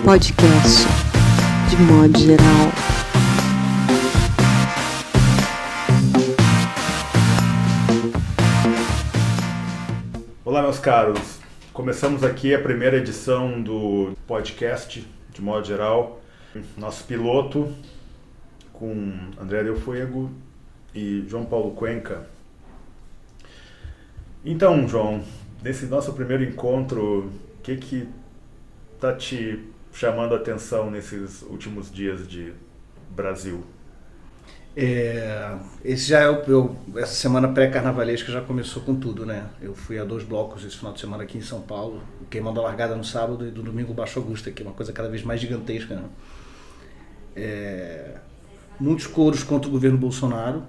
podcast, de modo geral. Olá, meus caros. Começamos aqui a primeira edição do podcast, de modo geral. Nosso piloto com André Del Fuego e João Paulo Cuenca. Então, João, nesse nosso primeiro encontro, o que está te chamando a atenção nesses últimos dias de Brasil? Esse já é essa semana pré-carnavalesca já começou com tudo, né? Eu fui a 2 blocos esse final de semana aqui em São Paulo, queimando a largada no sábado e do domingo o Baixo Augusta, que é uma coisa cada vez mais gigantesca, né? Muitos coros contra o governo Bolsonaro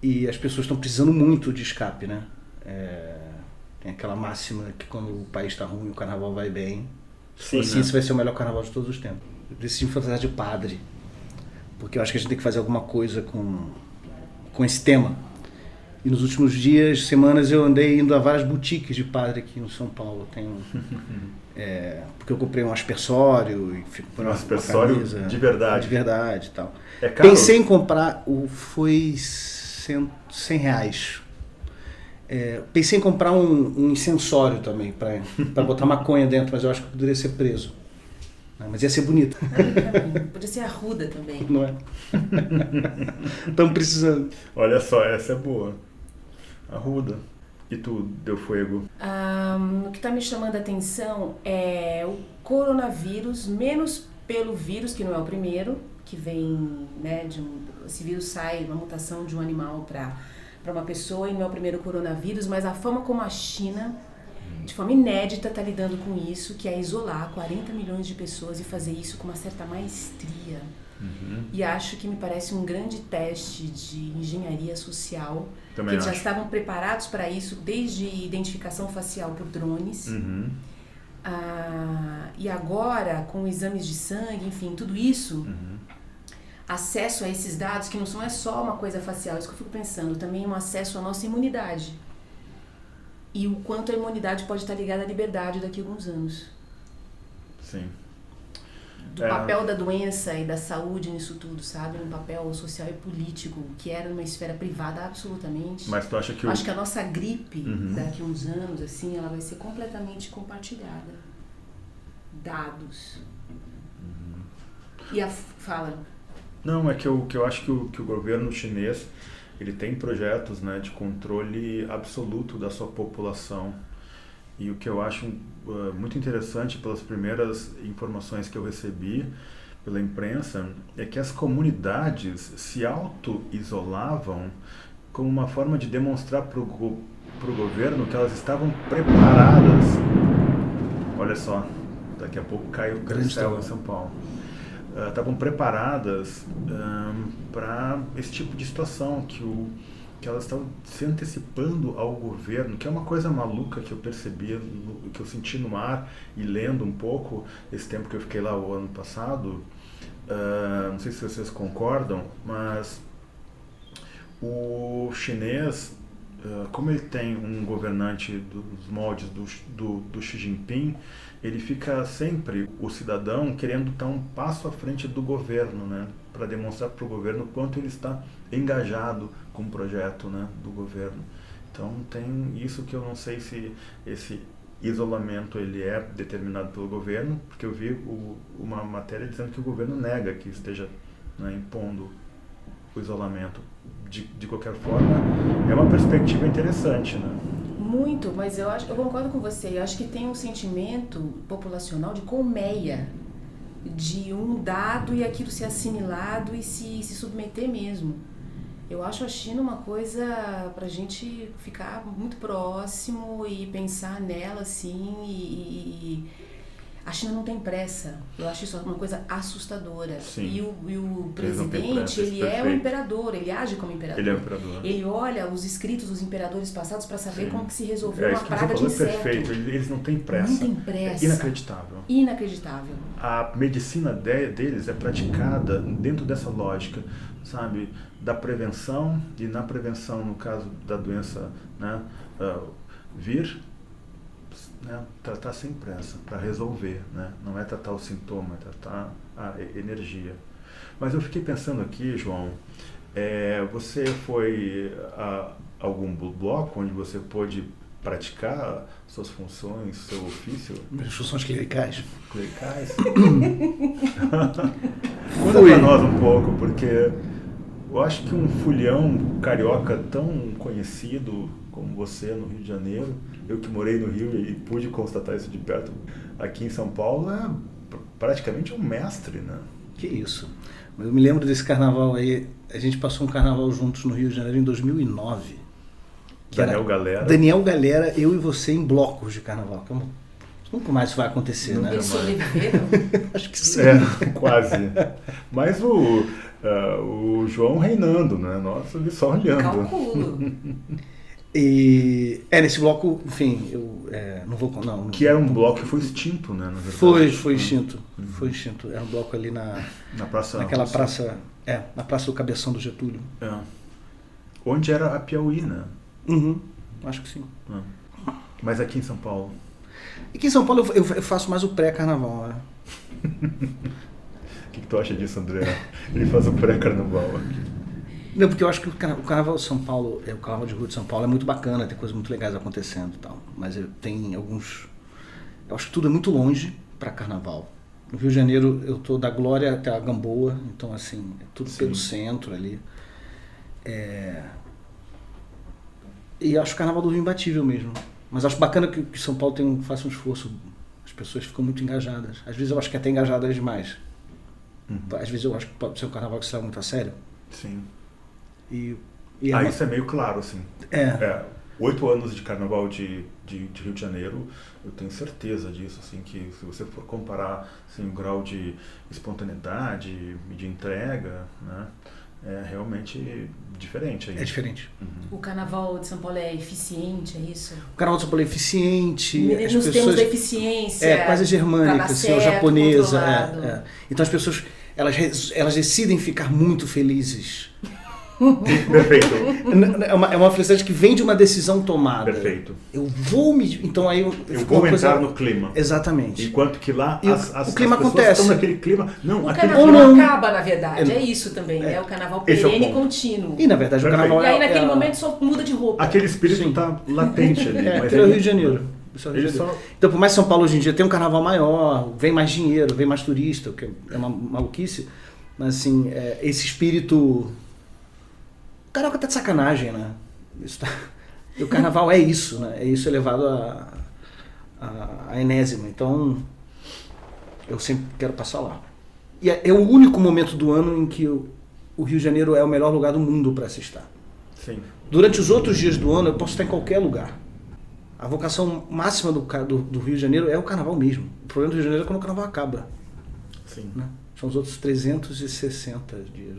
e as pessoas estão precisando muito de escape, né? Tem aquela máxima que quando o país está ruim o carnaval vai bem. Sim, assim, né? Esse vai ser o melhor carnaval de todos os tempos. Eu preciso me fantasiar de padre, porque eu acho que a gente tem que fazer alguma coisa com esse tema. E nos últimos dias, semanas, eu andei indo a várias boutiques de padre aqui em São Paulo. Porque eu comprei um aspersório e fico por Um aspersório camisa, de verdade. De verdade e tal. É caro? Pensei em comprar, foi R$100. Pensei em comprar um incensório também, para botar maconha dentro, mas eu acho que poderia ser preso. Mas ia ser bonito. Podia ser arruda também. Não é? Estamos precisando. Olha só, essa é boa. Arruda. E tu, Del Fuego? O que está me chamando a atenção é o coronavírus, menos pelo vírus, que não é o primeiro, que vem, né, esse vírus sai, uma mutação de um animal para uma pessoa, e não é o primeiro coronavírus, mas a forma como a China, de forma inédita, está lidando com isso, que é isolar 40 milhões de pessoas e fazer isso com uma certa maestria. E acho que me parece um grande teste de engenharia social, Também que eles já acho. estavam preparados para isso, desde identificação facial por drones, e agora com exames de sangue, enfim, tudo isso, acesso a esses dados, que não são só uma coisa facial, isso que eu fico pensando, também um acesso à nossa imunidade. E o quanto a imunidade pode estar ligada à liberdade daqui a alguns anos. Sim. Do papel da doença e da saúde nisso tudo, sabe? Um papel social e político, que era numa esfera privada absolutamente. Mas tu acha que Acho que a nossa gripe, daqui a uns anos, assim, ela vai ser completamente compartilhada. Dados. Fala. Não, é que eu acho que o governo chinês, ele tem projetos, né, de controle absoluto da sua população. E o que eu acho muito interessante, pelas primeiras informações que eu recebi pela imprensa, é que as comunidades se auto-isolavam como uma forma de demonstrar para o governo que elas estavam preparadas. Olha só, daqui a pouco cai o céu em São Paulo. Estavam preparadas para esse tipo de situação, que elas estavam se antecipando ao governo, que é uma coisa maluca que eu percebi, que eu senti no ar e lendo um pouco esse tempo que eu fiquei lá o ano passado. Não sei se vocês concordam, mas o chinês, como ele tem um governante dos moldes do Xi Jinping, ele fica sempre, o cidadão, querendo estar um passo à frente do governo, né, para demonstrar para o governo quanto ele está engajado com o projeto, né, do governo. Então tem isso que eu não sei se esse isolamento ele é determinado pelo governo, porque eu vi uma matéria dizendo que o governo nega que esteja, né, impondo o isolamento. De qualquer forma, é uma perspectiva interessante, né? Muito, mas eu concordo com você. Eu acho que tem um sentimento populacional de colmeia, de um dado e aquilo ser assimilado e se submeter mesmo. Eu acho a China uma coisa pra gente ficar muito próximo e pensar nela assim e a China não tem pressa. Eu acho isso uma coisa assustadora. Sim. E o Eles não têm presidente, pressa, ele é o imperador, ele age como imperador. Ele é o imperador. Ele olha os escritos dos imperadores passados para saber como que se resolveu uma Isso que você praga de falou é inseto. perfeito. Eles não têm pressa. Não tem pressa. É inacreditável. Inacreditável. A medicina deles é praticada dentro dessa lógica, sabe, da prevenção, e na prevenção, no caso da doença, né, vir né, tratar sem pressa, para resolver, né? Não é tratar o sintoma, é tratar a energia. Mas eu fiquei pensando aqui, João, você foi a algum bloco onde você pôde praticar suas funções, seu ofício? Minhas funções clericais. Clericais? Conta pra nós um pouco, porque eu acho que um folião carioca tão conhecido como você no Rio de Janeiro, eu que morei no Rio e pude constatar isso de perto aqui em São Paulo, é praticamente um mestre, né? Que isso. Eu me lembro desse carnaval aí, a gente passou um carnaval juntos no Rio de Janeiro em 2009. Daniel Galera. Daniel Galera, eu e você em blocos de carnaval. Nunca mais isso vai acontecer, né? Eles sobreviveram? Acho que sim. Quase. Mas o João reinando, né? Nossa, ele só olhando. Calculo. E nesse bloco, enfim, eu não vou... Não, que era um bloco que foi extinto, né? Na verdade. Foi extinto. Foi extinto. Era um bloco ali naquela praça... na Praça do Cabeção do Getúlio. Onde era a Piauí, né? Uhum, acho que sim. Mas aqui em São Paulo? Aqui em São Paulo eu faço mais o pré-carnaval, né? O que tu acha disso, André? Ele faz o pré-carnaval aqui. Não, porque eu acho que o Carnaval de São Paulo, o Carnaval de Rua de São Paulo é muito bacana, tem coisas muito legais acontecendo e tal. Mas tem alguns... Eu acho que tudo é muito longe para Carnaval. No Rio de Janeiro eu tô da Glória até a Gamboa, então assim, é tudo pelo centro ali. E acho o Carnaval do Rio imbatível mesmo. Mas acho bacana que São Paulo faça um esforço. As pessoas ficam muito engajadas. Às vezes eu acho que até engajadas demais. Às vezes eu acho que pode ser um carnaval que se leva muito a sério. Sim. Isso é meio claro, assim. 8 anos de carnaval de Rio de Janeiro, eu tenho certeza disso, assim, que se você for comparar assim, o grau de espontaneidade e de entrega, né, é realmente diferente. Aí. É diferente. O Carnaval de São Paulo é eficiente, é isso? O Carnaval de São Paulo é eficiente. Nos termos da eficiência. Quase germânica, assim, ou japonesa. Então as pessoas, elas decidem ficar muito felizes. Perfeito. É uma felicidade que vem de uma decisão tomada. Perfeito. Eu vou me... Então aí eu vou entrar no clima. Exatamente. Enquanto que lá o clima acontece. Estão naquele clima. Não, o carnaval não acaba, na verdade. É isso também, né? O carnaval perene e contínuo. E na verdade o carnaval E aí naquele momento só muda de roupa. Aquele espírito está latente ali. Mas é o Rio de Janeiro. Então, por mais que São Paulo hoje em dia tem um carnaval maior, vem mais dinheiro, vem mais turista, o que é uma maluquice, mas assim, esse espírito... O carioca tá de sacanagem, né? E o carnaval é isso, né? É isso elevado a enésima. Então, eu sempre quero passar lá. E é o único momento do ano em que o Rio de Janeiro é o melhor lugar do mundo para se estar. Sim. Durante os outros dias do ano, eu posso estar em qualquer lugar. A vocação máxima do Rio de Janeiro é o carnaval mesmo. O problema do Rio de Janeiro é quando o carnaval acaba. Sim. Né? São os outros 360 dias.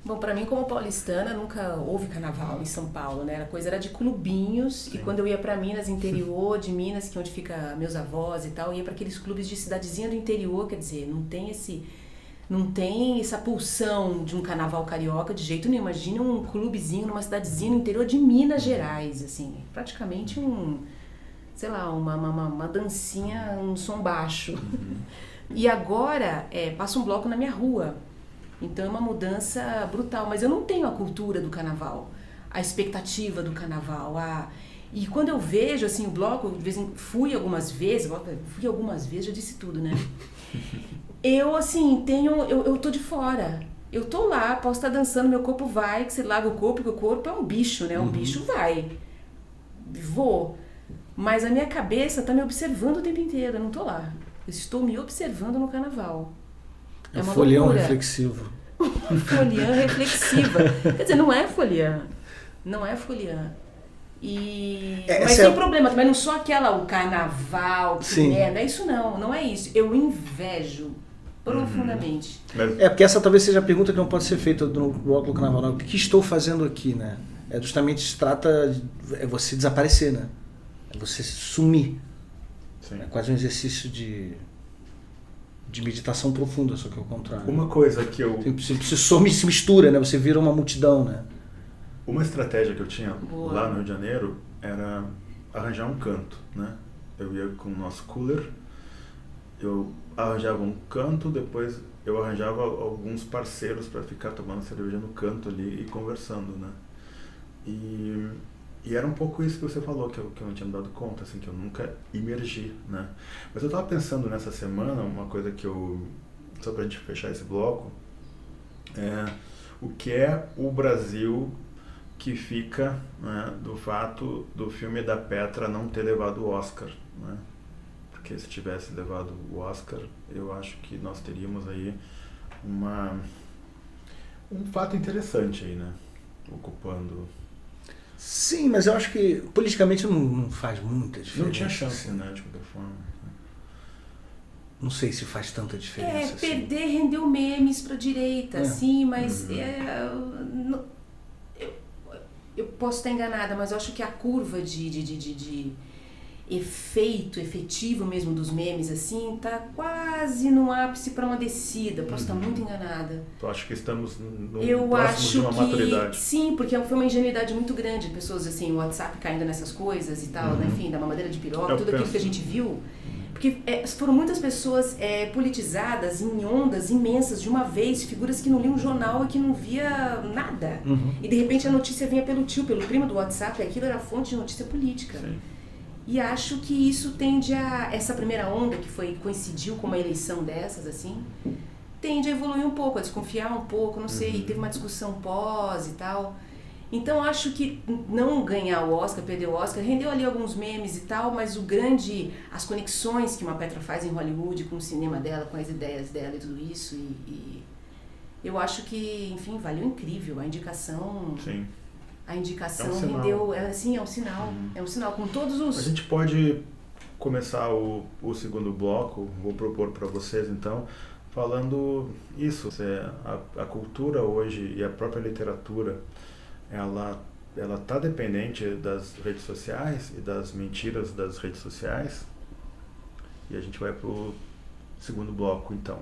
Bom, para mim, como paulistana, nunca houve carnaval em São Paulo, né? A coisa era de clubinhos. Sim. E quando eu ia para Minas, interior de Minas, que é onde fica meus avós e tal, eu ia para aqueles clubes de cidadezinha do interior, quer dizer, não tem essa pulsão de um carnaval carioca de jeito nenhum. Imagina um clubezinho numa cidadezinha no interior de Minas Gerais, assim, praticamente uma dancinha, um som baixo. Uhum. E agora passa um bloco na minha rua. Então é uma mudança brutal, mas eu não tenho a cultura do carnaval, a expectativa do carnaval. E quando eu vejo assim, o bloco, fui algumas vezes, já disse tudo, né? Eu assim, eu tô de fora. Eu tô lá, posso estar dançando, meu corpo vai, que você larga o corpo, porque o corpo é um bicho, né? Um bicho vai. Vou. Mas a minha cabeça tá me observando o tempo inteiro, eu não tô lá. Eu estou me observando no carnaval. É uma folião reflexivo. Folião reflexiva. Quer dizer, não é folião. Não é folião. Mas tem problema também, não só o carnaval, não é isso não é isso. Eu invejo profundamente. Porque essa talvez seja a pergunta que não pode ser feita no bloco do carnaval. O que estou fazendo aqui, né? Justamente se trata, é você desaparecer, né? É você sumir. Sim. É quase um exercício de meditação profunda, só que é o contrário. Uma coisa que eu... Você some e se mistura, né? Você vira uma multidão, né? Uma estratégia que eu tinha lá no Rio de Janeiro era arranjar um canto, né? Eu ia com o nosso cooler, eu arranjava um canto, depois eu arranjava alguns parceiros para ficar tomando cerveja no canto ali e conversando, né? E era um pouco isso que você falou, que eu não tinha me dado conta, assim, que eu nunca imergi, né? Mas eu estava pensando nessa semana, uma coisa que só pra gente fechar esse bloco, o que é o Brasil que fica, né, do fato do filme da Petra não ter levado o Oscar, né? Porque se tivesse levado o Oscar, eu acho que nós teríamos aí um fato interessante aí, né? Ocupando... Sim, mas eu acho que politicamente não faz muita diferença. Não tinha chance, né, de qualquer forma. Não sei se faz tanta diferença. Assim. Perder rendeu memes pra direita, assim, mas eu posso estar enganada, mas eu acho que a curva de efetivo mesmo dos memes, assim, tá quase no ápice para uma descida. Posso estar muito enganada. Eu acho que estamos próximos de uma maturidade. Sim, porque foi uma ingenuidade muito grande. Pessoas, assim, o WhatsApp caindo nessas coisas e tal, né? Enfim, da mamadeira de piroca, tudo aquilo que a gente viu. Porque foram muitas pessoas politizadas em ondas imensas de uma vez, figuras que não liam um jornal e que não via nada. E de repente a notícia vinha pelo primo do WhatsApp, e aquilo era fonte de notícia política. Sim. E acho que isso tende essa primeira onda que coincidiu com uma eleição dessas, assim, tende a evoluir um pouco, a desconfiar um pouco, não sei, teve uma discussão pós e tal. Então acho que não ganhar o Oscar, perder o Oscar, rendeu ali alguns memes e tal, mas as conexões que uma Petra faz em Hollywood com o cinema dela, com as ideias dela e tudo isso, e eu acho que, enfim, valeu incrível a indicação. Sim. A indicação é um rendeu, assim, é um sinal, com todos os... A gente pode começar o segundo bloco, vou propor para vocês então, falando isso, a cultura hoje e a própria literatura, ela está dependente das redes sociais e das mentiras das redes sociais, e a gente vai para o segundo bloco então.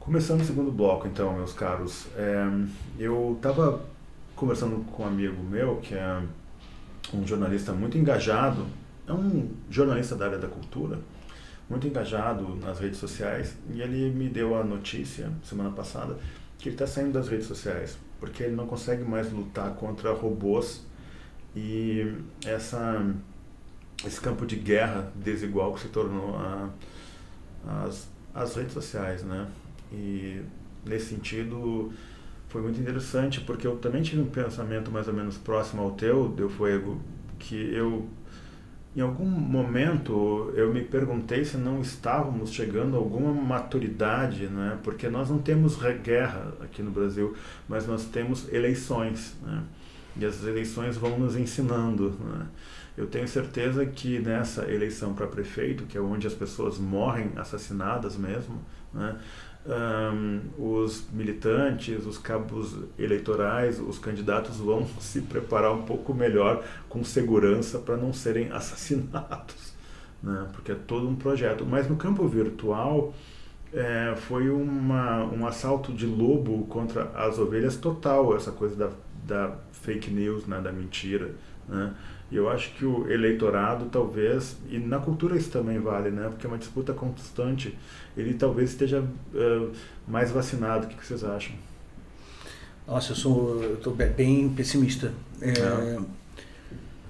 Começando o segundo bloco, então, meus caros. Eu estava conversando com um amigo meu, que é um jornalista muito engajado, é um jornalista da área da cultura, muito engajado nas redes sociais, e ele me deu a notícia, semana passada, que ele está saindo das redes sociais, porque ele não consegue mais lutar contra robôs e esse campo de guerra desigual que se tornou as redes sociais, né? E nesse sentido foi muito interessante, porque eu também tive um pensamento mais ou menos próximo ao teu, Del Fuego, que em algum momento eu me perguntei se não estávamos chegando a alguma maturidade, né? Porque nós não temos guerra aqui no Brasil, mas nós temos eleições, né? E as eleições vão nos ensinando, né? Eu tenho certeza que nessa eleição para prefeito, que é onde as pessoas morrem assassinadas mesmo, né? Os militantes, os cabos eleitorais, os candidatos vão se preparar um pouco melhor, com segurança, para não serem assassinados, né? Porque é todo um projeto. Mas no campo virtual foi um assalto de lobo contra as ovelhas total, essa coisa da fake news, né? Da mentira, né? E eu acho que o eleitorado talvez, e na cultura isso também vale, né? Porque é uma disputa constante, ele talvez esteja mais vacinado. O que vocês acham? Nossa, eu estou bem pessimista.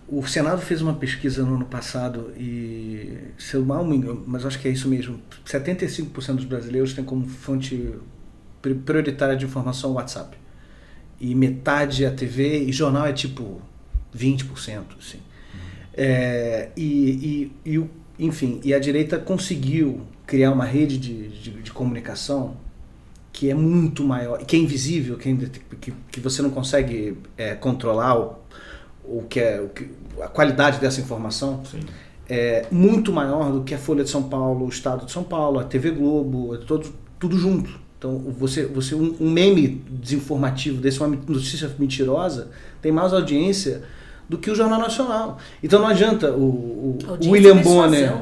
O Senado fez uma pesquisa no ano passado e, se eu mal me engano, mas acho que é isso mesmo, 75% dos brasileiros têm como fonte prioritária de informação o WhatsApp. E metade a TV e jornal é tipo 20%, assim. Enfim, e a direita conseguiu criar uma rede de comunicação que é muito maior, que é invisível, que você não consegue controlar a qualidade dessa informação. Sim. É muito maior do que a Folha de São Paulo, o Estado de São Paulo, a TV Globo, tudo junto. Então, um meme desinformativo desse, uma notícia mentirosa, tem mais audiência do que o Jornal Nacional. Então não adianta o Audiência William e Bonner...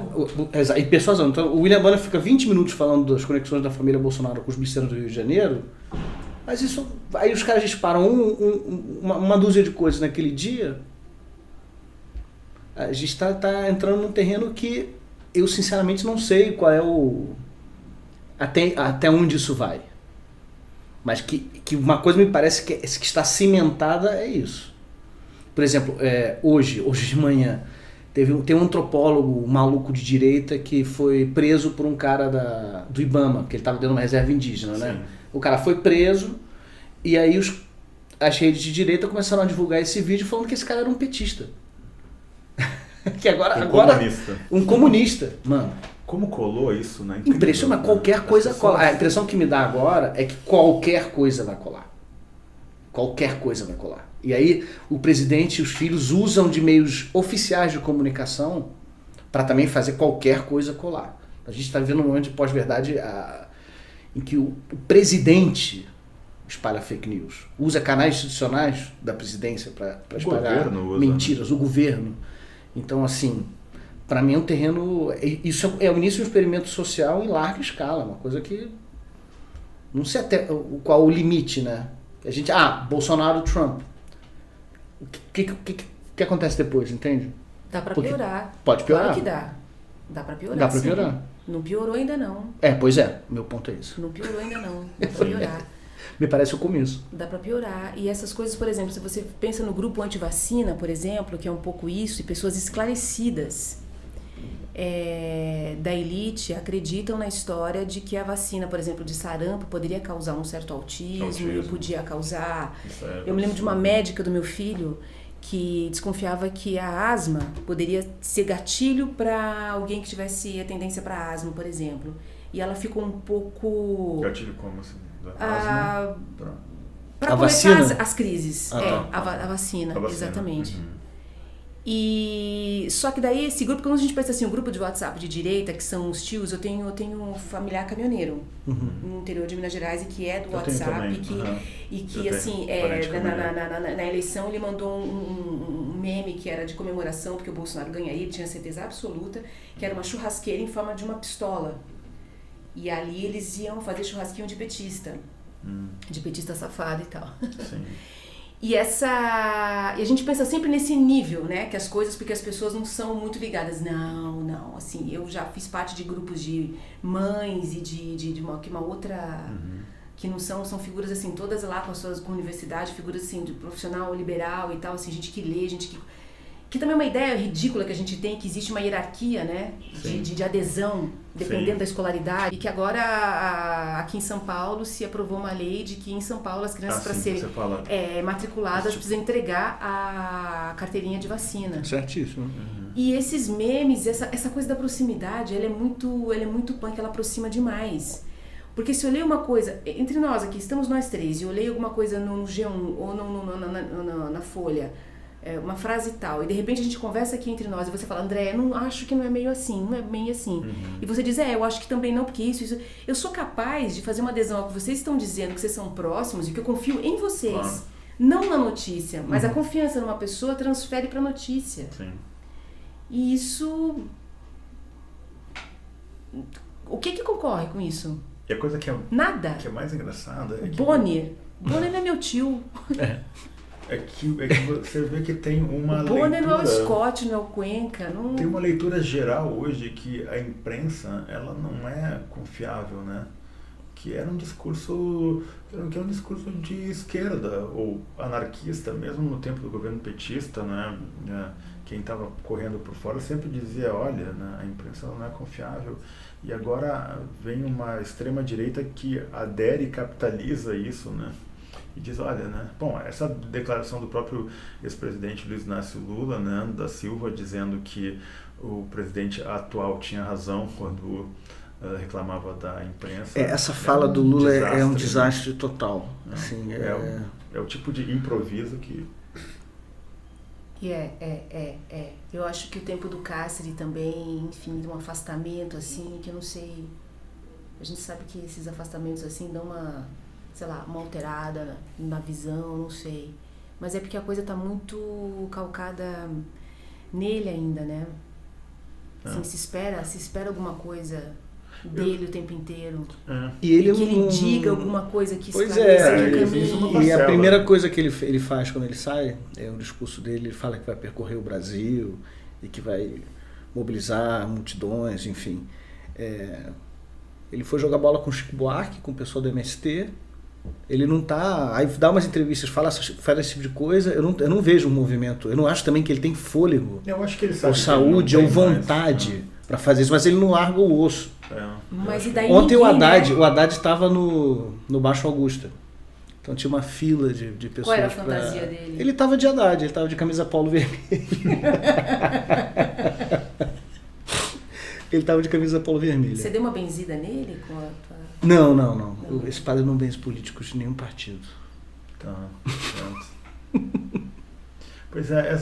persuasão. E persuasão. Então o William Bonner fica 20 minutos falando das conexões da família Bolsonaro com os biceiros do Rio de Janeiro, mas isso... Aí os caras disparam uma dúzia de coisas naquele dia. A gente tá entrando num terreno que eu sinceramente não sei qual é até onde isso vai. Mas que uma coisa me parece que está cimentada é isso. Por exemplo, hoje de manhã, tem um antropólogo, um maluco de direita, que foi preso por um cara do Ibama, que ele estava dentro de uma reserva indígena, né? Sim. O cara foi preso, e aí as redes de direita começaram a divulgar esse vídeo falando que esse cara era um petista. Que agora Comunista. um comunista, mano. Como colou isso, né? Incrível, Impressiona, né? qualquer coisa As pessoas- cola. A impressão que me dá agora é que qualquer coisa vai colar. Qualquer coisa vai colar. E aí o presidente e os filhos usam de meios oficiais de comunicação para também fazer qualquer coisa colar. A gente está vivendo um momento de pós-verdade em que o presidente espalha fake news. Usa canais institucionais da presidência para espalhar governo usa, mentiras. O governo. Então, assim, para mim é um terreno... Isso é o início de um experimento social em larga escala. Uma coisa que... Não sei até qual o limite, né? A gente... Bolsonaro, Trump. O que acontece depois, entende? Dá pra Porque piorar. pode piorar. Claro que dá. Dá pra piorar. Dá pra sim. piorar. Não piorou ainda não. Pois é. Meu ponto é isso. Não piorou ainda não. Dá pra piorar. Me parece o começo. Dá pra piorar. E essas coisas, por exemplo, se você pensa no grupo antivacina, por exemplo, que é um pouco isso, e pessoas esclarecidas da elite acreditam na história de que a vacina, por exemplo, de sarampo poderia causar um certo autismo. E podia causar... Eu me lembro de uma médica do meu filho que desconfiava que a asma poderia ser gatilho para alguém que tivesse a tendência para asma, por exemplo. E ela ficou um pouco... Gatilho como assim? Asma? Para A começar vacina? as crises. A vacina, A vacina. exatamente. Uhum. E só que daí esse grupo, quando a gente pensa assim, o grupo de WhatsApp de direita, que são os tios, eu tenho um familiar caminhoneiro no interior de Minas Gerais e que é do Eu tenho WhatsApp também. e Eu que tenho assim, parente caminhoneiro. na eleição ele mandou um meme que era de comemoração, porque o Bolsonaro ganharia, ele tinha certeza absoluta, que era uma churrasqueira em forma de uma pistola. E ali eles iam fazer churrasquinho de petista safado e tal. Sim. E a gente pensa sempre nesse nível, né, que as coisas, porque as pessoas não são muito ligadas. Não, assim, eu já fiz parte de grupos de mães e de uma outra, que não são figuras assim, todas lá com universidade, figuras assim, de profissional liberal e tal, assim, gente que lê, gente que também é uma ideia ridícula que a gente tem, que existe uma hierarquia, né, de adesão, dependendo Sim. da escolaridade, e que agora aqui em São Paulo se aprovou uma lei de que em São Paulo as crianças para serem matriculadas precisam entregar a carteirinha de vacina. Certíssimo. E esses memes, essa coisa da proximidade, ela é muito punk, ela aproxima demais. Porque se eu leio uma coisa, entre nós aqui, estamos nós três, e eu leio alguma coisa no G1 ou na Folha, uma frase tal, e de repente a gente conversa aqui entre nós e você fala, André, eu não acho que não é meio assim, não é bem assim. E você diz, eu acho que também não, porque isso. Eu sou capaz de fazer uma adesão ao que vocês estão dizendo, que vocês são próximos e que eu confio em vocês. Claro. Não na notícia, mas a confiança numa pessoa transfere pra notícia. Sim. E isso... O que concorre com isso? E a coisa que é Nada. mais engraçada é que... Bonner não é meu tio. É que você vê que tem uma O Bonner não é o leitura... Scott, não é o Cuenca. Não... Tem uma leitura geral hoje que a imprensa, ela não é confiável, né? Que era um discurso de esquerda, ou anarquista, mesmo no tempo do governo petista, né? Quem estava correndo por fora sempre dizia, olha, né, a imprensa não é confiável. E agora vem uma extrema-direita que adere e capitaliza isso, né? E diz, olha, né? Bom, essa declaração do próprio ex-presidente Luiz Inácio Lula, né, da Silva, dizendo que o presidente atual tinha razão quando reclamava da imprensa. Essa fala do Lula é um desastre né? total. Assim, é o tipo de improviso que... E eu acho que o tempo do cárcere também, enfim, de um afastamento, assim, que eu não sei... A gente sabe que esses afastamentos, assim, dão uma, sei lá, uma alterada na visão, não sei. mas é porque a coisa tá muito calcada nele ainda, né? Assim, se espera alguma coisa dele o tempo inteiro. E ele que ele diga alguma coisa que Pois esclareça é, o isso caminho. é uma E a parcela. primeira coisa que ele faz quando ele sai, o discurso dele, ele fala que vai percorrer o Brasil e que vai mobilizar multidões, enfim. Ele foi jogar bola com o Chico Buarque, com o pessoal do MST. Ele não tá... Aí dá umas entrevistas, fala esse tipo de coisa. Eu não vejo um movimento. Eu não acho também que ele tem fôlego, Eu acho que ele sabe ou que saúde, ele ou não tem mais, vontade para fazer isso. Mas ele não larga o osso. Mas e daí Ontem ninguém, né? o Haddad estava no Baixo Augusta. Então tinha uma fila de pessoas. Qual era a fantasia dele? Ele estava de Haddad, ele estava de camisa polo vermelho. Ele estava de camisa polo vermelha. Você deu uma benzida nele? Com a tua... Não. Esse padre não benze políticos de nenhum partido. Tá, certo. Pois é,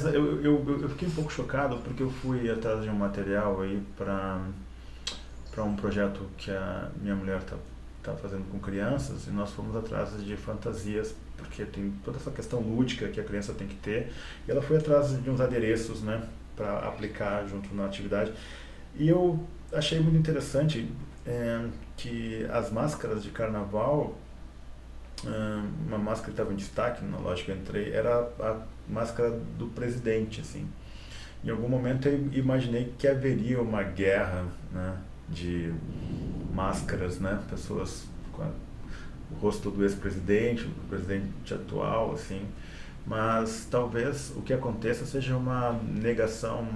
eu fiquei um pouco chocado porque eu fui atrás de um material aí para um projeto que a minha mulher tá fazendo com crianças, e nós fomos atrás de fantasias, porque tem toda essa questão lúdica que a criança tem que ter, e ela foi atrás de uns adereços, né, para aplicar junto na atividade. E eu achei muito interessante que as máscaras de carnaval, uma máscara que estava em destaque na loja que eu entrei, era a máscara do presidente, assim. Em algum momento eu imaginei que haveria uma guerra, né, de máscaras, né, pessoas com o rosto do ex-presidente, do presidente atual, assim. Mas talvez o que aconteça seja uma negação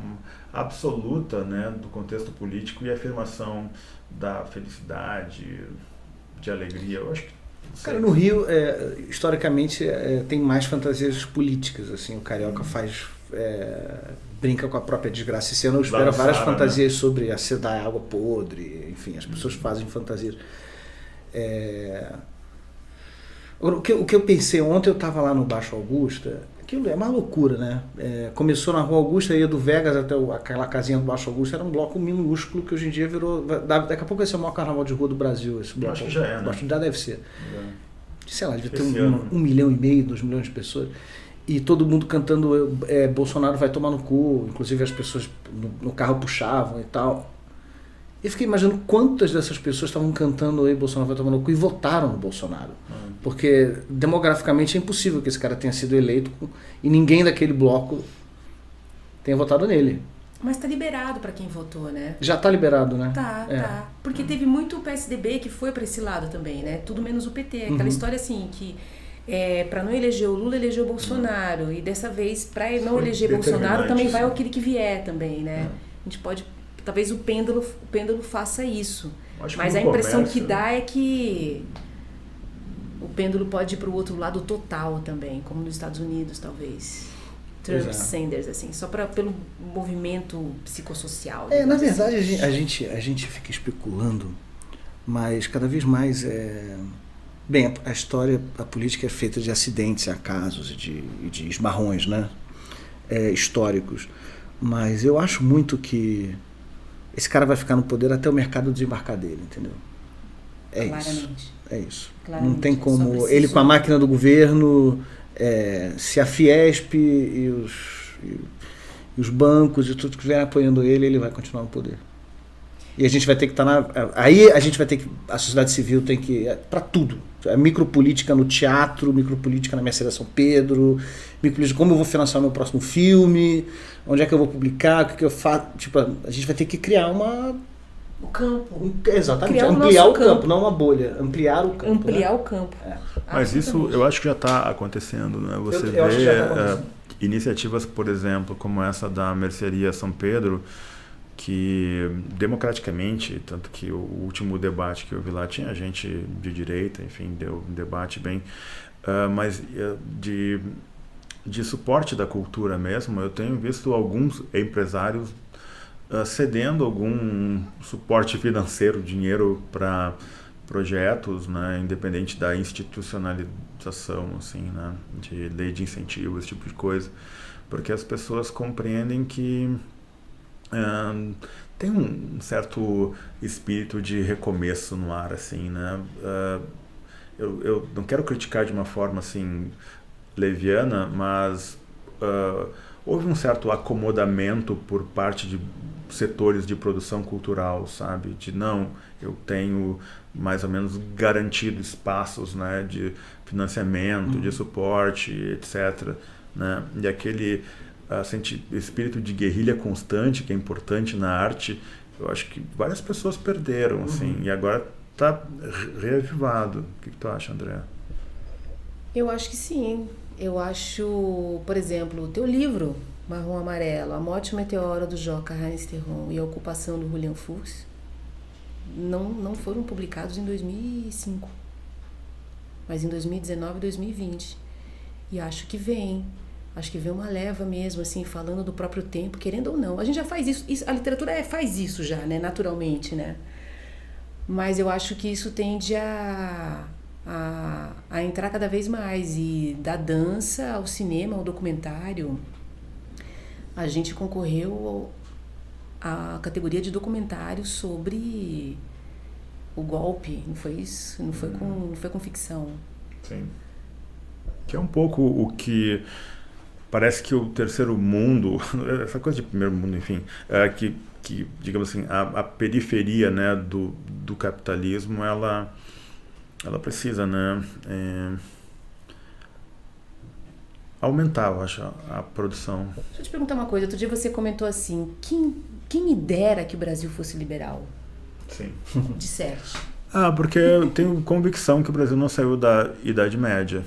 absoluta, né, do contexto político e afirmação da felicidade, de alegria. Eu acho que Cara, no Rio, historicamente, tem mais fantasias políticas, assim, o carioca brinca com a própria desgraça. Esse ano eu espero várias fantasias, né, sobre acedar água podre, enfim, as pessoas fazem fantasias. O que eu pensei ontem, eu estava lá no Baixo Augusta, aquilo é uma loucura, né? Começou na Rua Augusta, ia do Vegas até aquela casinha do Baixo Augusta, era um bloco minúsculo que hoje em dia virou... Daqui a pouco vai ser o maior carnaval de rua do Brasil, esse bloco. Acho que já é, né? Já deve ser. Sei lá, devia ter 1,5 milhão, 2 milhões de pessoas. E todo mundo cantando Bolsonaro vai tomar no cu, inclusive as pessoas no carro puxavam e tal. Eu fiquei imaginando quantas dessas pessoas estavam cantando Ei, Bolsonaro vai tomar no cu e votaram no Bolsonaro. Porque demograficamente é impossível que esse cara tenha sido eleito e ninguém daquele bloco tenha votado nele. Mas tá liberado para quem votou, né? Já tá liberado, né? Tá. Porque teve muito PSDB que foi para esse lado também, né? Tudo menos o PT. Aquela história assim que para não eleger o Lula, elegeu o Bolsonaro. E dessa vez, para não eleger Bolsonaro, também vai aquele que vier também, né? A gente pode... Talvez o pêndulo faça isso. Mas a impressão que dá é que o pêndulo pode ir para o outro lado total também, como nos Estados Unidos, talvez. Trump, Sanders, assim, só pelo movimento psicossocial. Na verdade, a gente fica especulando, mas cada vez mais bem, a política é feita de acidentes, acasos e de esbarrões, né? Históricos. Mas eu acho muito que esse cara vai ficar no poder até o mercado desembarcar dele, entendeu? Claramente. Isso. Claramente. Não tem como... Ele com a máquina do governo, se a Fiesp e os bancos e tudo que estiverem apoiando ele vai continuar no poder. E a gente vai ter que estar Aí a gente vai ter que... A sociedade civil tem que... Para tudo. Micropolítica no teatro, micropolítica na Mercedes São Pedro, micropolítica como eu vou financiar o meu próximo filme, onde é que eu vou publicar, o que eu faço. Tipo, a gente vai ter que criar o campo. Exatamente. Ampliar o campo, não uma bolha. Ampliar o campo. Ampliar o campo. Mas isso eu acho que já está acontecendo, né? Você vê iniciativas, por exemplo, como essa da Mercearia São Pedro, que democraticamente, tanto que o último debate que eu vi lá tinha gente de direita, enfim, deu um debate bem, mas de suporte da cultura mesmo, eu tenho visto alguns empresários cedendo algum suporte financeiro, dinheiro para projetos, né, independente da institucionalização, assim, né, de lei de incentivo, esse tipo de coisa, porque as pessoas compreendem que tem um certo espírito de recomeço no ar, assim, né? Eu não quero criticar de uma forma assim leviana, mas houve um certo acomodamento por parte de setores de produção cultural, sabe? De não, eu tenho mais ou menos garantido espaços, né, de financiamento, de suporte, etc. Né? E aquele espírito de guerrilha constante que é importante na arte, eu acho que várias pessoas perderam, assim, e agora está reavivado. O que tu acha, André? Eu acho que sim. Eu acho, por exemplo, o teu livro, Marrom Amarelo, A Morte e o Meteoro, do Joca Heinz Terron, e A Ocupação, do Julian Fuchs, não foram publicados em 2005, mas em 2019 e 2020. E acho que vem uma leva mesmo, assim, falando do próprio tempo, querendo ou não. A gente já faz isso, a literatura faz isso já, né, naturalmente, né? Mas eu acho que isso tende a entrar cada vez mais, e da dança ao cinema, ao documentário. A gente concorreu à categoria de documentário sobre o golpe, não foi isso? Não foi com ficção. Sim. Que é um pouco o que parece que o terceiro mundo, essa coisa de primeiro mundo, enfim, que digamos assim, a periferia, né, do capitalismo, ela precisa, né, aumentar, eu acho, a produção. Deixa eu te perguntar uma coisa. Outro dia você comentou assim, quem me dera que o Brasil fosse liberal? Sim. Disserte. Porque eu tenho convicção que o Brasil não saiu da Idade Média.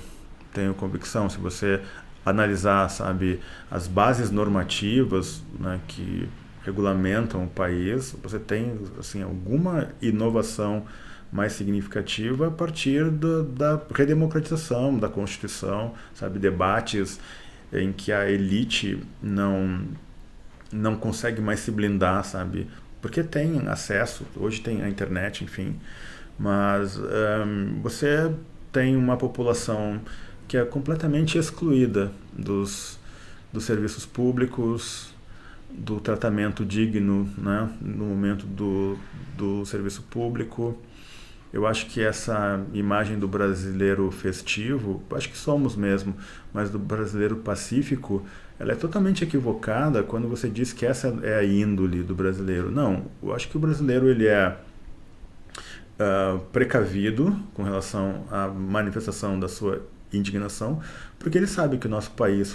Tenho convicção, se você analisar, sabe, as bases normativas, né, que regulamentam o país, você tem, assim, alguma inovação mais significativa a partir da redemocratização da Constituição, sabe, debates em que a elite não consegue mais se blindar, sabe, porque tem acesso, hoje tem a internet, enfim, mas você tem uma população que é completamente excluída dos serviços públicos, do tratamento digno, né, no momento do serviço público. Eu acho que essa imagem do brasileiro festivo, acho que somos mesmo, mas do brasileiro pacífico, ela é totalmente equivocada quando você diz que essa é a índole do brasileiro. Não, eu acho que o brasileiro ele é precavido com relação à manifestação da sua indignação, porque ele sabe que o nosso país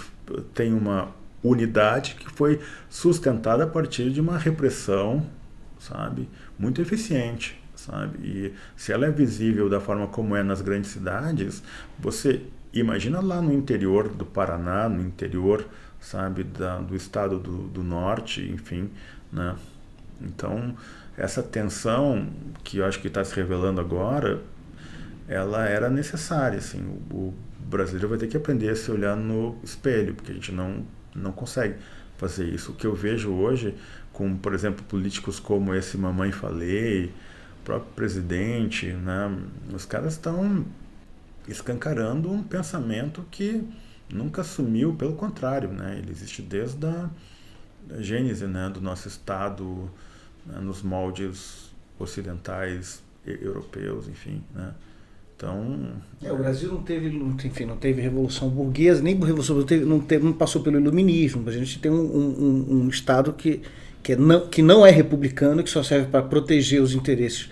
tem uma unidade que foi sustentada a partir de uma repressão, sabe, muito eficiente. Sabe? E se ela é visível da forma como é nas grandes cidades, você imagina lá no interior do Paraná, no interior, sabe, do estado do norte, enfim, né? Então, essa tensão que eu acho que está se revelando agora, ela era necessária, assim. O brasileiro vai ter que aprender a se olhar no espelho, porque a gente não consegue fazer isso. O que eu vejo hoje, com, por exemplo, políticos como esse Mamãe Falei, próprio presidente, né? Os caras estão escancarando um pensamento que nunca sumiu, pelo contrário, né? Ele existe desde a gênese, né, do nosso Estado, né, nos moldes ocidentais, europeus, enfim, né? Então... o Brasil não teve revolução burguesa, nem revolução, não passou pelo iluminismo. A gente tem um Estado que não é republicano, que só serve para proteger os interesses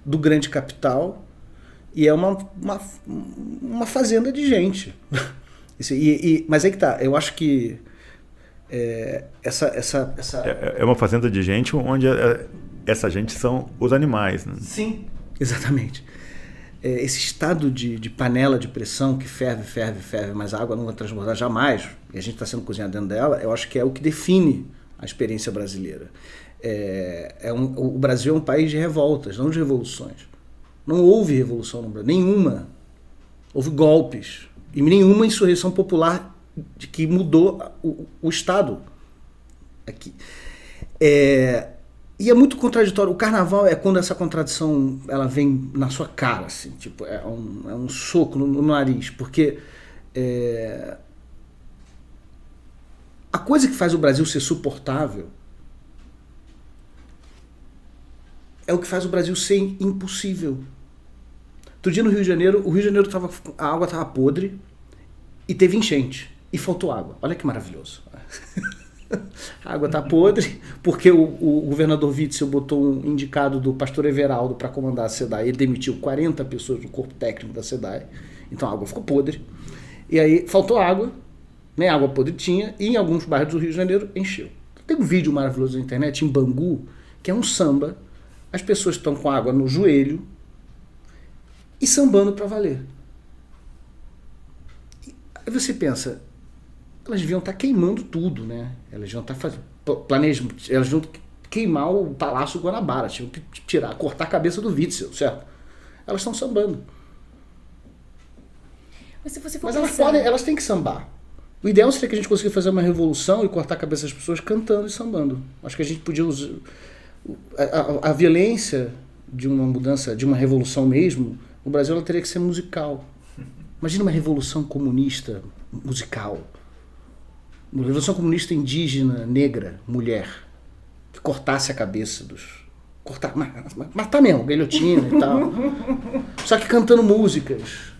do grande capital, e é uma fazenda de gente. Mas aí que tá, eu acho que essa... É uma fazenda de gente onde essa gente são os animais, né? Sim, exatamente. Esse estado de panela de pressão que ferve, mas a água não vai transbordar jamais, e a gente está sendo cozinhado dentro dela, eu acho que é o que define a experiência brasileira. O Brasil é um país de revoltas, não de revoluções. Não houve revolução no Brasil, nenhuma. Houve golpes e nenhuma insurreição popular que mudou o Estado aqui. E é muito contraditório. O carnaval é quando essa contradição ela vem na sua cara, assim, tipo, é um soco no nariz, porque a coisa que faz o Brasil ser suportável é o que faz o Brasil ser impossível. Outro dia no Rio de Janeiro, a água estava podre e teve enchente, e faltou água. Olha que maravilhoso. A água está podre, porque o governador Witzel botou um indicado do pastor Everaldo para comandar a SEDAI. Ele demitiu 40 pessoas do corpo técnico da SEDAI, então a água ficou podre. E aí faltou água, né? Água podre tinha, e em alguns bairros do Rio de Janeiro encheu. Tem um vídeo maravilhoso na internet, em Bangu, que é um samba. As pessoas estão com água no joelho e sambando para valer. Aí você pensa, elas deviam estar queimando tudo, né? Elas deviam estar fazendo planejamento, elas deviam queimar o Palácio Guanabara, tinham que cortar a cabeça do Witzel, certo? Elas estão sambando. Mas se você for Mas pensar... elas têm que sambar. O ideal seria que a gente conseguisse fazer uma revolução e cortar a cabeça das pessoas cantando e sambando. Acho que a gente podia usar a violência de uma mudança, de uma revolução mesmo, no Brasil ela teria que ser musical. Imagina uma revolução comunista musical. Uma revolução comunista indígena, negra, mulher, que cortasse a cabeça dos... matar mesmo, guilhotina e tal. Só que cantando músicas.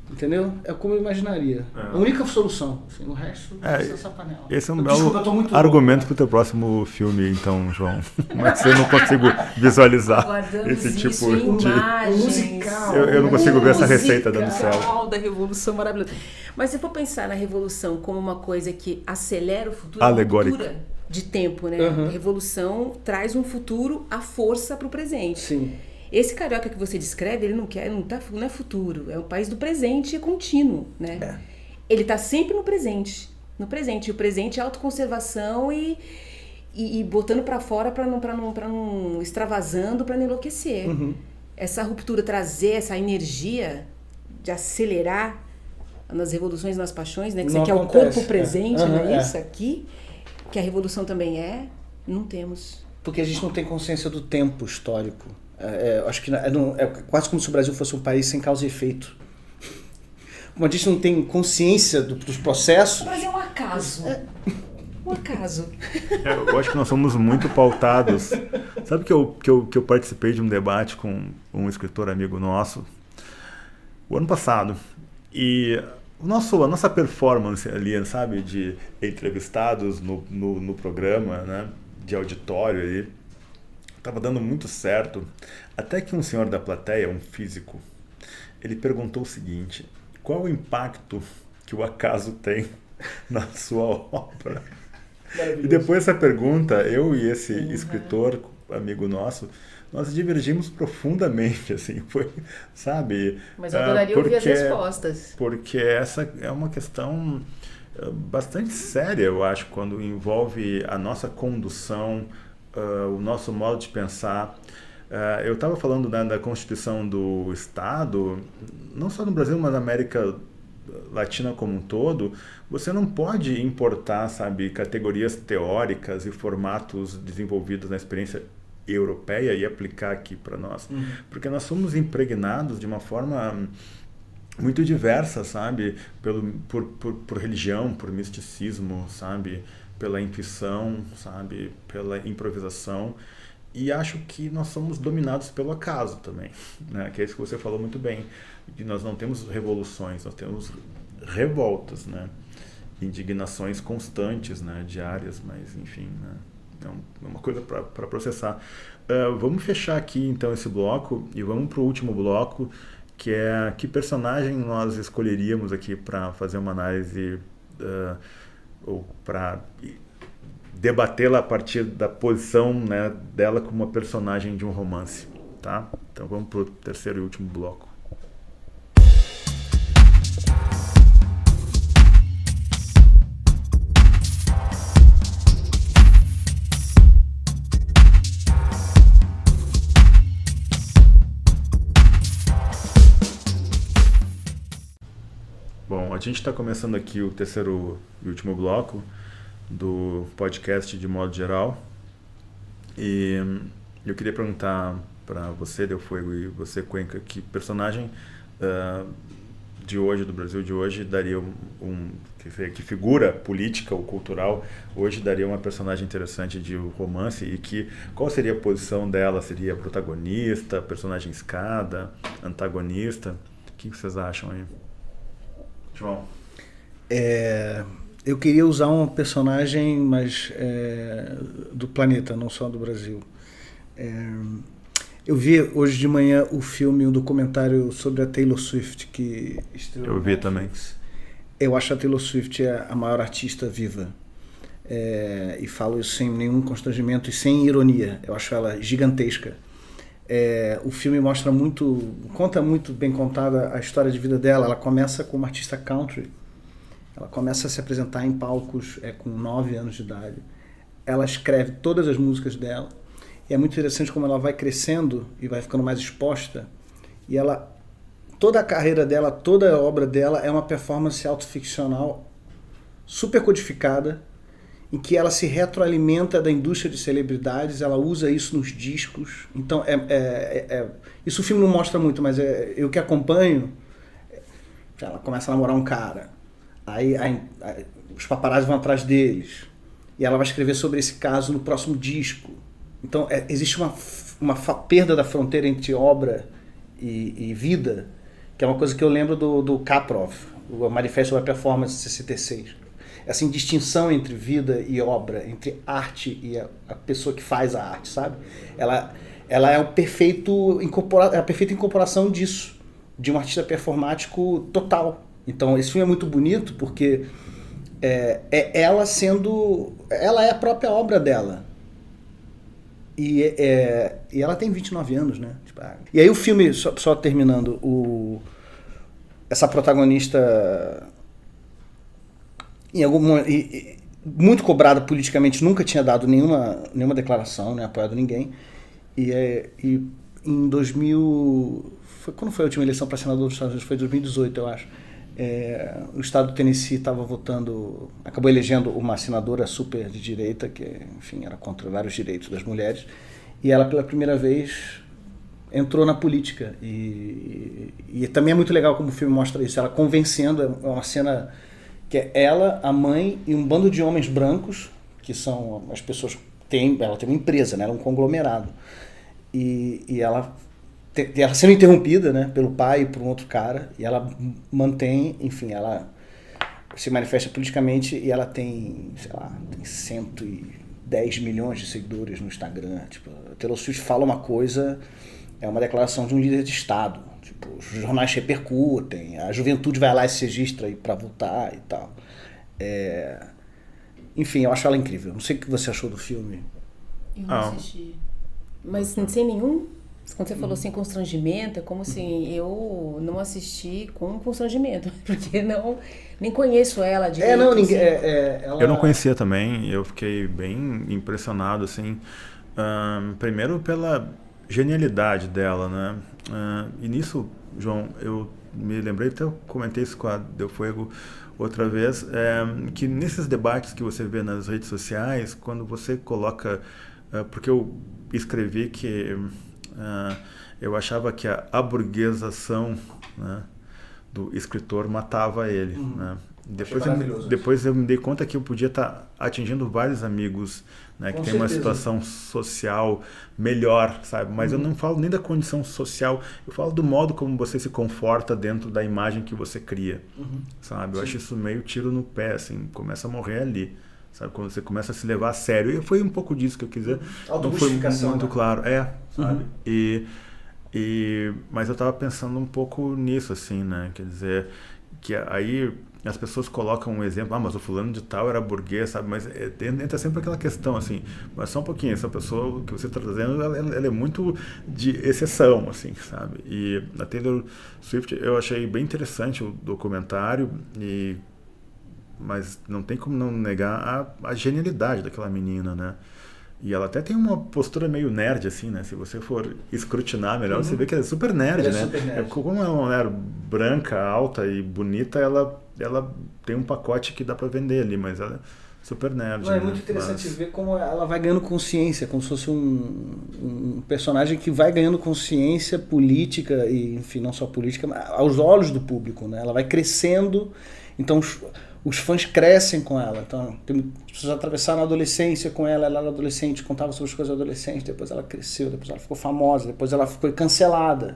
Entendeu? É como eu imaginaria. A única solução. Assim, o resto é essa panela. Esse é um belo argumento para o teu próximo filme, então, João. Mas eu não consigo visualizar esse tipo de... musical. Eu não consigo ver essa receita dando certo. Da revolução maravilhosa. Mas se for pensar na revolução como uma coisa que acelera o futuro, alegórico, uma ruptura de tempo, né? A revolução traz um futuro à força para o presente. Sim. Esse carioca que você descreve, ele não é futuro, é um país do presente contínuo, né? É. Ele está sempre no presente. E o presente é autoconservação e botando para fora para não extravasando, para não enlouquecer. Essa ruptura, trazer essa energia de acelerar nas revoluções, nas paixões, né? Que isso aqui é o corpo presente, não é isso aqui? Que a revolução também não temos. Porque a gente não tem consciência do tempo histórico. Acho que é quase como se o Brasil fosse um país sem causa e efeito. Como a gente não tem consciência dos processos... Mas é um acaso. Um acaso. Eu acho que nós somos muito pautados. Sabe que eu participei de um debate com um escritor amigo nosso o ano passado. E a nossa performance ali, sabe, de entrevistados no programa, né, de auditório ali, estava dando muito certo, até que um senhor da plateia, um físico, ele perguntou o seguinte: qual o impacto que o acaso tem na sua obra? E depois dessa pergunta, eu e esse escritor, amigo nosso, nós divergimos profundamente, assim, foi, sabe? Mas eu adoraria ouvir as respostas. Porque essa é uma questão bastante séria, eu acho, quando envolve a nossa condução, o nosso modo de pensar. Eu estava falando da Constituição do Estado, não só no Brasil, mas na América Latina como um todo. Você não pode importar, sabe, categorias teóricas e formatos desenvolvidos na experiência europeia e aplicar aqui para nós. Porque nós somos impregnados de uma forma muito diversa, sabe, por religião, por misticismo, sabe, pela intuição, sabe, pela improvisação, e acho que nós somos dominados pelo acaso também, né? Que é isso que você falou muito bem, que nós não temos revoluções, nós temos revoltas, né? Indignações constantes, né? Diárias, mas enfim, né? É uma coisa para processar. Vamos fechar aqui então esse bloco e vamos para o último bloco, que é que personagem nós escolheríamos aqui para fazer uma análise ou para debatê-la a partir da posição, né, dela como uma personagem de um romance, tá? Então vamos para o terceiro e último bloco. Bom, a gente está começando aqui o terceiro e último bloco do podcast de modo geral, e eu queria perguntar para você, Del Fuego, e você, Cuenca, que personagem de hoje, do Brasil de hoje, daria que figura política ou cultural hoje daria uma personagem interessante de romance, e qual seria a posição dela? Seria protagonista, personagem escada, antagonista? O que vocês acham aí? João? Eu queria usar um personagem, mas do planeta, não só do Brasil. Eu vi hoje de manhã o documentário sobre a Taylor Swift, que estreou. Eu vi também. Eu acho a Taylor Swift a maior artista viva. E falo isso sem nenhum constrangimento e sem ironia. Eu acho ela gigantesca. O filme conta muito bem contada a história de vida dela. Ela começa como artista country. Ela começa a se apresentar em palcos com 9 anos de idade. Ela escreve todas as músicas dela. E é muito interessante como ela vai crescendo e vai ficando mais exposta. E toda a carreira dela, toda a obra dela é uma performance autoficcional super codificada, em que ela se retroalimenta da indústria de celebridades, ela usa isso nos discos. Então, isso o filme não mostra muito, mas eu que acompanho, ela começa a namorar um cara. Aí os paparazzi vão atrás deles. E ela vai escrever sobre esse caso no próximo disco. Então, existe uma perda da fronteira entre obra e vida, que é uma coisa que eu lembro do Kaprov, o Manifesto da Performance 66. Essa indistinção entre vida e obra, entre arte e a pessoa que faz a arte, sabe? Ela é a perfeita incorporação disso, de um artista performático total. Então, esse filme é muito bonito porque ela é a própria obra dela. E ela tem 29 anos, né? E aí o filme, só terminando, essa protagonista, muito cobrada politicamente, nunca tinha dado nenhuma declaração, nem apoiado ninguém. E em 2000... Quando foi a última eleição para senador dos Estados Unidos? Foi em 2018, eu acho. O estado do Tennessee estava votando, acabou elegendo uma senadora super de direita, que, enfim, era contra vários direitos das mulheres, e ela pela primeira vez entrou na política. E também é muito legal como o filme mostra isso, ela convencendo, é uma cena que é ela, a mãe e um bando de homens brancos, que são as pessoas, ela tem uma empresa, né, ela é um conglomerado, e ela sendo interrompida, né, pelo pai e por um outro cara, e ela mantém, enfim, ela se manifesta politicamente e ela tem, sei lá, tem 110 milhões de seguidores no Instagram. Tipo, a Taylor Swift fala uma coisa, é uma declaração de um líder de Estado. Tipo, os jornais repercutem, a juventude vai lá e se registra para votar e tal. Enfim, eu acho ela incrível. Não sei o que você achou do filme. Eu não assisti. Mas sem nenhum? Quando você falou sem constrangimento, é como assim, eu não assisti com constrangimento, porque nem conheço ela direito. Eu não conhecia também, eu fiquei bem impressionado, assim, primeiro pela genialidade dela, né? E nisso, João, eu me lembrei, até eu comentei isso com a Del Fuego outra vez, que nesses debates que você vê nas redes sociais, quando você coloca, porque eu escrevi que eu achava que a aburguesação, né, do escritor matava ele. Né? Depois eu me dei conta que eu podia estar atingindo vários amigos, né, que tem uma situação social melhor, sabe? Mas eu não falo nem da condição social, eu falo do modo como você se conforta dentro da imagem que você cria, sabe? Eu acho isso meio tiro no pé, assim, começa a morrer ali. Sabe, quando você começa a se levar a sério. E foi um pouco disso que eu quis dizer. Não foi muito, né, claro. Sabe? Mas eu estava pensando um pouco nisso, assim, né? Quer dizer, que aí as pessoas colocam um exemplo, mas o fulano de tal era burguês, sabe? Mas entra sempre aquela questão, assim, mas só um pouquinho, essa pessoa que você está trazendo, ela é muito de exceção, assim, sabe? E a Taylor Swift, eu achei bem interessante o documentário, mas não tem como não negar a genialidade daquela menina, né? E ela até tem uma postura meio nerd, assim, né? Se você for escrutinar melhor, você vê que ela é super nerd, né? Super nerd. Como ela é uma mulher branca, alta e bonita, ela tem um pacote que dá para vender ali, mas ela é super nerd. Não, é muito interessante ver como ela vai ganhando consciência, como se fosse um personagem que vai ganhando consciência política, e, enfim, não só política, mas aos olhos do público, né? Ela vai crescendo, então os fãs crescem com ela. Então, as pessoas atravessaram a adolescência com ela era adolescente, contava sobre as coisas adolescentes, depois ela cresceu, depois ela ficou famosa, depois ela foi cancelada.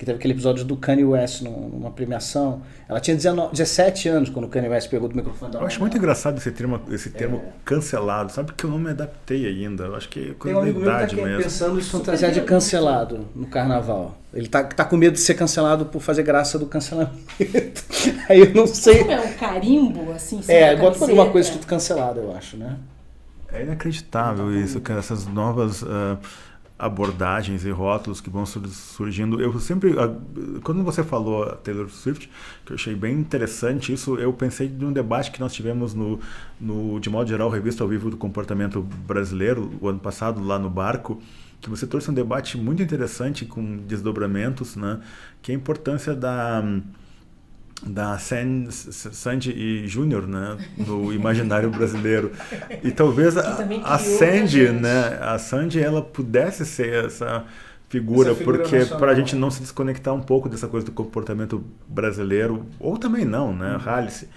que teve aquele episódio do Kanye West numa premiação. Ela tinha 17 anos quando o Kanye West pegou do microfone da Eu acho muito engraçado esse termo cancelado, sabe? Porque eu não me adaptei ainda. Eu acho que é coisa da idade mesmo. Pensando em fantasiar de cancelado no carnaval. Ele tá com medo de ser cancelado por fazer graça do cancelamento. Aí eu não sei. Como é um carimbo, assim? Bota alguma coisa escrito cancelado, eu acho, né? É inacreditável isso, cara, essas novas abordagens e rótulos que vão surgindo. Eu sempre, quando você falou a Taylor Swift, que eu achei bem interessante isso, eu pensei de um debate que nós tivemos no de modo geral, Revista ao Vivo do Comportamento Brasileiro, o ano passado, lá no Barco, que você trouxe um debate muito interessante com desdobramentos, né, que é a importância da Sandy e Júnior, né, no imaginário brasileiro. E talvez a Sandy, né, a Sandy, ela pudesse ser essa figura porque para a gente não se desconectar um pouco dessa coisa do comportamento brasileiro, ou também não, né, Alice.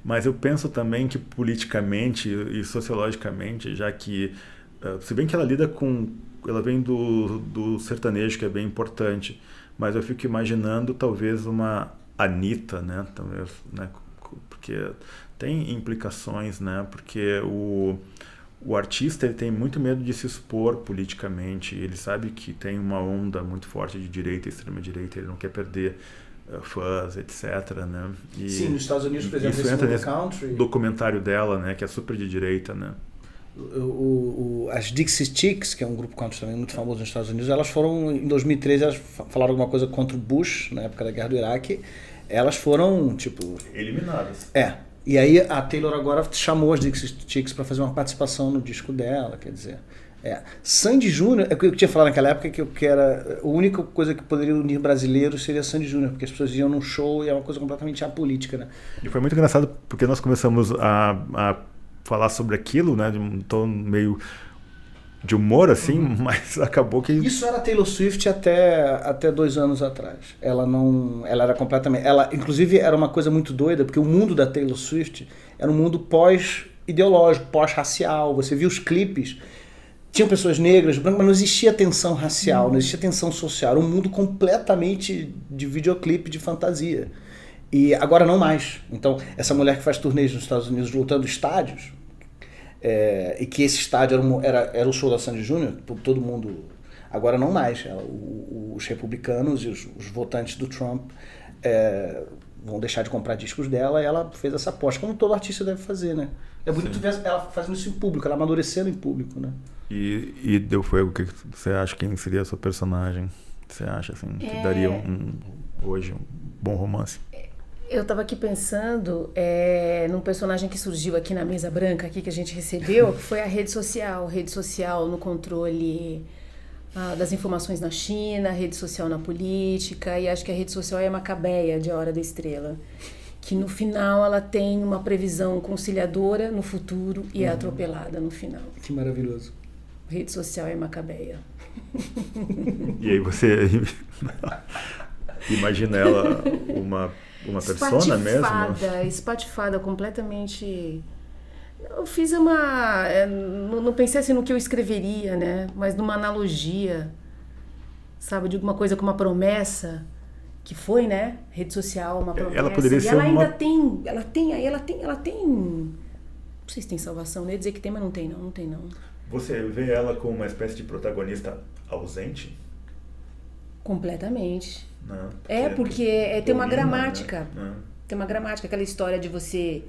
Mas eu penso também que politicamente e sociologicamente, já que se bem que ela vem do sertanejo, que é bem importante, mas eu fico imaginando talvez uma Anitta, né? Talvez, né? Porque tem implicações, né? Porque o artista ele tem muito medo de se expor politicamente. Ele sabe que tem uma onda muito forte de direita e extrema-direita. Ele não quer perder fãs, etc. Né? Sim, nos Estados Unidos, por exemplo, isso entra nesse country documentário dela, né? Que é super de direita, né? As Dixie Chicks, que é um grupo country também muito famoso nos Estados Unidos, elas foram, em 2013, elas falaram alguma coisa contra o Bush, na época da guerra do Iraque. Elas foram, tipo... eliminadas. E aí a Taylor agora chamou as Dixie Chicks para fazer uma participação no disco dela, quer dizer... Sandy Júnior, é o que eu tinha falado naquela época, que era a única coisa que poderia unir brasileiros seria Sandy Júnior, porque as pessoas iam num show e é uma coisa completamente apolítica, né? E foi muito engraçado porque nós começamos a falar sobre aquilo, né, de um tom meio de humor, assim, mas acabou que... Isso era Taylor Swift até 2 anos atrás. Ela era completamente... Inclusive, era uma coisa muito doida, porque o mundo da Taylor Swift era um mundo pós-ideológico, pós-racial. Você via os clipes, tinham pessoas negras, brancas, mas não existia tensão racial, não existia tensão social. Era um mundo completamente de videoclipe, de fantasia. E agora não mais. Então, essa mulher que faz turnês nos Estados Unidos lotando estádios, e que esse estádio era o show da Sandy Júnior, todo mundo... Agora não mais. Os republicanos e os votantes do Trump vão deixar de comprar discos dela, e ela fez essa aposta, como todo artista deve fazer, né? É bonito ver ela fazendo isso em público, ela amadurecendo em público, né? E Deu Fuego, o que você acha? Quem seria a sua personagem? Você acha, assim, que daria hoje um bom romance? Eu estava aqui pensando num personagem que surgiu aqui na mesa branca aqui que a gente recebeu, que foi a rede social no controle das informações na China, rede social na política, e acho que a rede social é a Macabeia de A Hora da Estrela, que no final ela tem uma previsão conciliadora no futuro e é atropelada no final. Que maravilhoso. Rede social é Macabeia. E aí você imagina ela uma persona mesmo? Espatifada, completamente... Eu fiz não pensei assim no que eu escreveria, né? Mas numa analogia, sabe? De alguma coisa com uma promessa, que foi, né? Rede social, uma promessa. Ela poderia ser ela ainda tem... Ela tem... Não sei se tem salvação, eu ia dizer que tem, mas não tem não. Você vê ela como uma espécie de protagonista ausente? Completamente. Não, porque tem uma gramática. Né? Tem uma gramática, aquela história de você,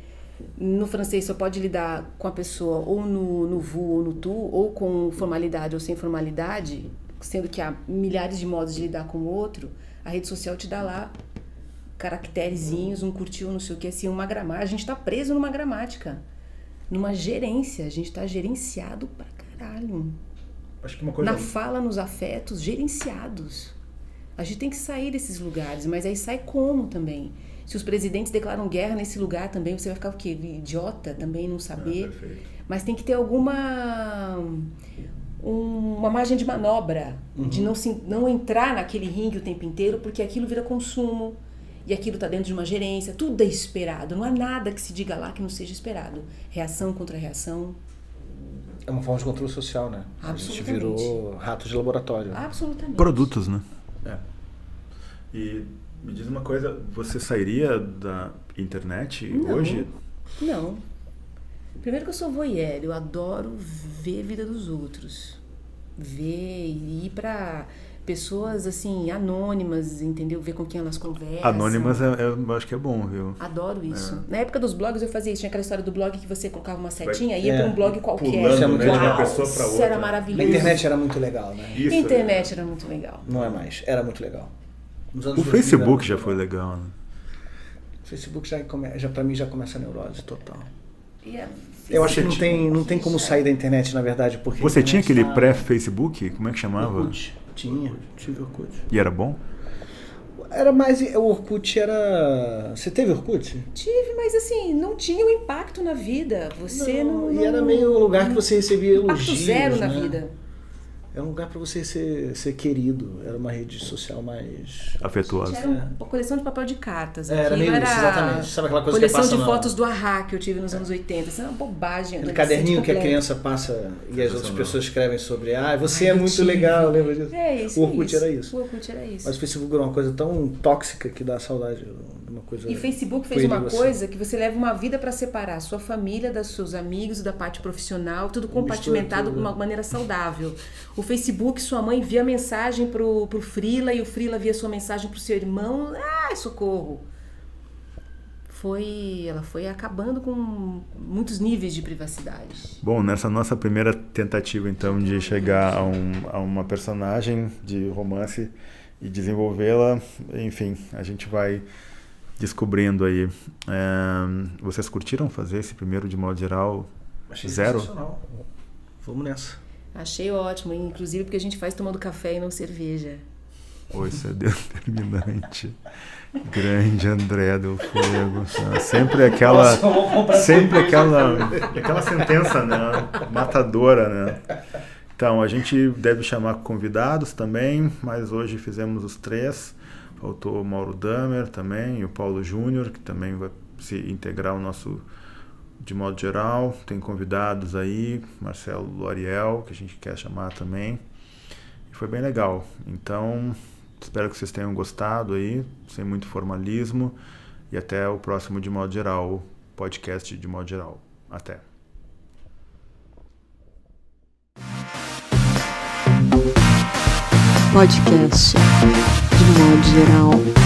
no francês, só pode lidar com a pessoa ou no vous ou no tu, ou com formalidade ou sem formalidade, sendo que há milhares de modos de lidar com o outro. A rede social te dá lá caracterezinhos, um curtiu, não sei o que, assim, uma gramática. A gente está preso numa gramática, numa gerência. A gente está gerenciado pra caralho. Acho que uma coisa... Na fala, nos afetos, gerenciados. A gente tem que sair desses lugares, mas aí sai como também? Se os presidentes declaram guerra nesse lugar também, você vai ficar o quê? Idiota também, não saber. Mas tem que ter uma margem de manobra, de não entrar naquele ringue o tempo inteiro, porque aquilo vira consumo, e aquilo está dentro de uma gerência, tudo é esperado, não há nada que se diga lá que não seja esperado. Reação contra reação. É uma forma de controle social, né? A gente virou rato de laboratório. Absolutamente. Produtos, né? E me diz uma coisa, você sairia da internet Não. hoje? Não. Primeiro que eu sou voyeur, eu adoro ver a vida dos outros. Ver e ir pra pessoas, assim, anônimas, entendeu? Ver com quem elas conversam. Anônimas eu acho que é bom, viu? Adoro isso. Na época dos blogs eu fazia isso. Tinha aquela história do blog que você colocava uma setinha e É. ia pra um blog qualquer. Pulando, né, de uma pessoa pra Isso outra. era A maravilhoso. internet era muito legal, né? Isso, A internet era muito legal. Não é mais. Era muito legal. Nos anos O 2000 Facebook era já muito foi legal. legal, né? O Facebook já pra mim já começa a neurose total. E a- Eu acho que não tem como sair da internet, na verdade, porque... Você a tinha internet aquele pré-Facebook? Como é que chamava? Orkut. Tive Orkut. E era bom? Era mais... O Orkut era... Você teve Orkut? Tive, mas assim, não tinha um impacto na vida. Você não... E era meio um lugar que você recebia impacto elogios, zero na né? vida. Era um lugar pra você ser querido. Era uma rede social mais... Afetuosa. Era uma coleção de papel de cartas. Era Aquilo meio isso, exatamente. Sabe aquela coisa que coleção passa de na- fotos do Ahá que eu tive nos anos 80. Isso é uma bobagem. Aquele adolescente caderninho que a completo. criança passa e as outras pessoas escrevem sobre você Ai, é eu muito tive. legal, lembra disso? É isso. O Orkut é era isso. O Orkut era isso. Mas o Facebook era uma coisa tão tóxica que dá saudade de uma coisa... E Facebook fez uma pueril, assim. coisa que você leva uma vida para separar a sua família dos seus amigos, da parte profissional, tudo compartimentado tudo. de uma maneira saudável. O Facebook, sua mãe via mensagem pro Frila e o Frila via sua mensagem pro seu irmão. Ah, socorro! Ela foi acabando com muitos níveis de privacidade. Bom, nessa nossa primeira tentativa, então, de chegar a uma personagem de romance e desenvolvê-la, enfim, a gente vai descobrindo aí. Vocês curtiram fazer esse primeiro, de modo geral, Achei zero? sensacional. Vamos nessa. Achei ótimo, inclusive porque a gente faz tomando café e não cerveja. Ou isso é determinante. Grande André do Fogo. Sempre aquela. Nossa, vamos comprar Sempre cerveja. aquela sentença, né? Matadora, né? Então, a gente deve chamar convidados também, mas hoje fizemos os 3. Faltou o Mauro Damer também e o Paulo Júnior, que também vai se integrar ao nosso, de modo geral. Tem convidados aí, Marcelo Loriel, que a gente quer chamar também. E foi bem legal. Então, espero que vocês tenham gostado aí, sem muito formalismo. E até o próximo De Modo Geral, podcast De Modo Geral. Até. Podcast de modo geral.